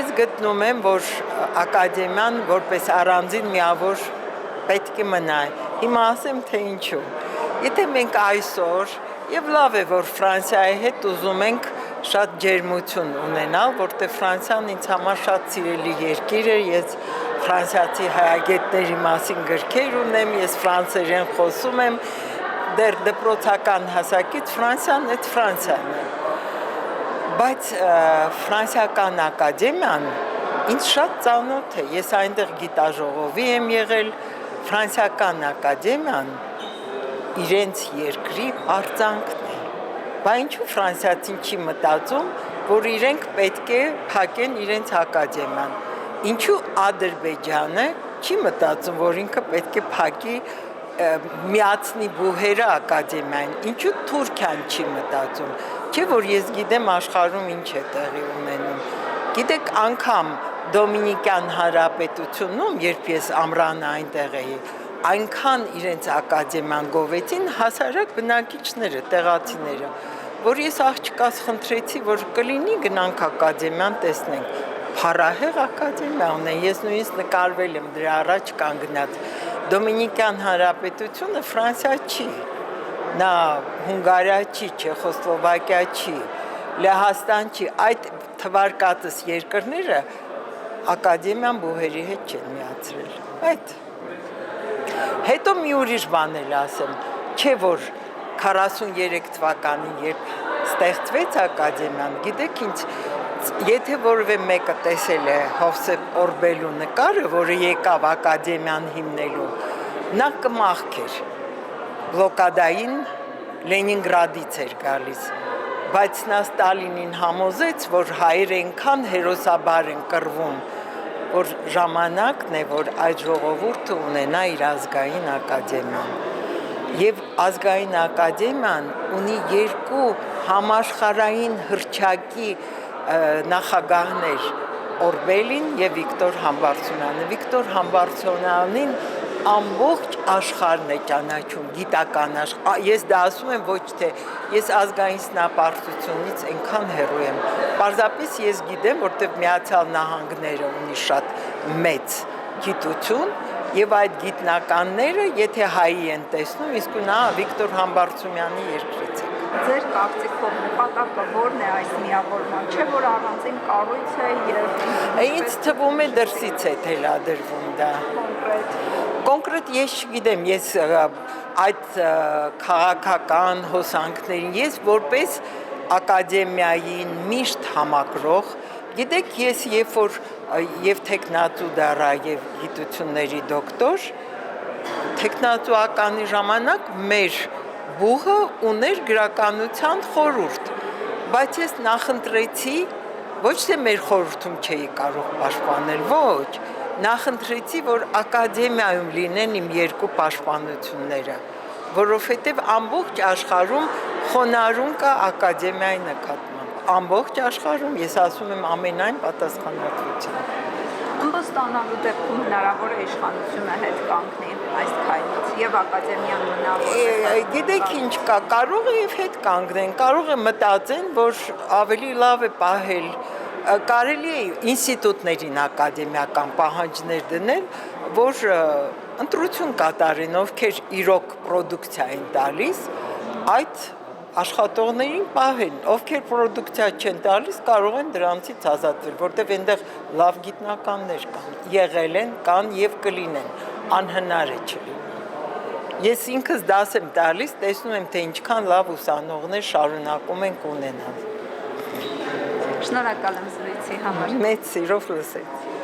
Ես գտնում եմ, որ ակադեմիան որպես առանձին միավոր պետք է մնա։ Հիմա ասեմ, թե ինչու։ Եթե մենք այսօր, եւ լավ է, որ Ֆրանսիայի հետ ուզում ենք շատ ջերմություն ունենալ, որտեղ Ֆրանսիան ինձ համար շատ սիրելի երկիր է, ես ֆրանսիացի հայագետների մասին գրքեր ունեմ, ես ֆրանսերեն խոսում եմ, դեռ դպրոցական հասակից Ֆրանսիան այդ Ֆրանսիան է։ Բայց Ֆրանսիական ակադեմիան ինձ շատ ծանոթ է, ես այնտեղ գիտաժողովի եմ եղել, Ֆրանսիական ակադեմիան իրենց երկրի արձանքն է։ Բա ինչու ֆրանսիացին չի մտածում, որ իրենք պետք է փակեն իրենց ակադեմիան։ Ինչու Ադրբեջանը չի մտածում, որ ինքը պետք է փակի միացնի բուհերը ակադեմիային։ Ինչու Թուրքիան չի մտածում։ Չէ՞ որ ես գիտեմ աշխարհում ինչ է տեղի ունենում։ Գիտեք, անգամ Դոմինիկյան Հանրապետությունում, երբ ես ամռանը այնտեղ էի, այնքան իրենց ակադեմիան գովեցին հասարակ բնակիչները, տեղացիները, որ ես աղջկաս խնդրեցի, որ կլինի գնանք ակադեմիան տեսնենք։ Փառահեղ ակադեմիա ունեն, ես նույնիսկ նկարվել եմ դրա առաջ կանգնած։ Դոմինիկյան Հանրապետությունը Ֆրանսիա չի, նա Հունգարիա չի, Չեխոսլովակիա չի, Լեհաստան չի, այդ թվարկածս երկրները ակադեմիան բուհերի հետ չեն միացրել։ Այդ հետո մի ուրիշ բան էլ ասեմ, չէ որ 43 թվականին, երբ ստեղծվեց ակադեմիան, գիտեք ինչ, եթե որևէ մեկը տեսել է Հովսեփ Օրբելու նկարը, որը եկավ ակադեմիան հիմնելու, նա կմաղթեր, բլոկադային Լենինգրադից էր գալիս, բայց նա Ստալինին համոզեց, որ հայերը այնքան հերոսաբար են կռվում, որ ժամանակն է, որ այդ ժողովուրդը ունենա իր ազգային ակադեմիան։ Եվ ազգային ակադեմիան ունի երկու համաշխարհային հռչակի նախագահներ, Օրբելին եւ Վիկտոր Համբարձումյանը։ Վիկտոր Համբարձումյանին ամբողջ աշխարհն է ճանաչում, գիտական աշխարհ։ Ես դա ասում եմ ոչ թե ես ազգային սնապարտությունից այնքան հեռու եմ։ Պարզապես ես գիտեմ, որտեղ Միացյալ Նահանգները ունի շատ մեծ գիտություն եւ այդ գիտնականները, եթե հայի են տեսնում, իսկ նա Վիկտոր Համբարձումյանի երկրից է։ Ձեր կարծիքով նպատակը ո՞րն է այս միավորման, չէ՞ որ առանձին կառույց է եւ ինձ թվում է դրսից է թելադրվում դա։ Կոնկրետ ես չգիտեմ, ես այդ քաղաքական հոսանքներին, ես որպես ակադեմիային միշտ համակրող, գիտեք, ես երբ որ եւ տեխնատու դառա եւ գիտությունների դոկտոր, տեխնատուականի ժամանակ մեր բուհը ուներ գրականության խորհուրդ, բայց ես նախընտրեցի, ոչ թե մեր խորհրդում չէի կարող պաշտպանել, ոչ, նախընտրեցի, որ ակադեմիայում լինեն իմ երկու պաշտպանությունները, որովհետև ամբողջ աշխարհում խոնարհում կա ակադեմիայի նկատմամբ, ամբողջ աշխարհում, ես ասում եմ ամենայն պատասխանատվությամբ։ Ըմբը ստանալու դեպքում հնարավոր է իշխանությունը հետ կանգնի այս քայլից եւ ակադեմիան մնա որպես գիտեք ինչ կա, կարող է եւ հետ կանգնեն, կարող է մտածեն, որ ավելի լավ է պահել, կարելի է ինստիտուտներին ակադեմիական պահանջներ դնել, որ ընտրություն կատարեն, ովքեր իրոք պրոդուկցիա են տալիս, այդ աշխատողներին պահեն, ովքեր պրոդուկցիա չեն տալիս, կարող են դրանցից ազատվել, որտեղ այնտեղ լավ գիտնականներ կան, եղել են, կան եւ կլինեն, անհնար է չլինի։ Ես ինքս դաս եմ տալիս, տեսնում եմ, թե ինչքան լավ ուսանողներ շարունակում են ունենալ։ Շնորհակալ եմ զրույցի համար։ Մեծ սիրով լսեցի։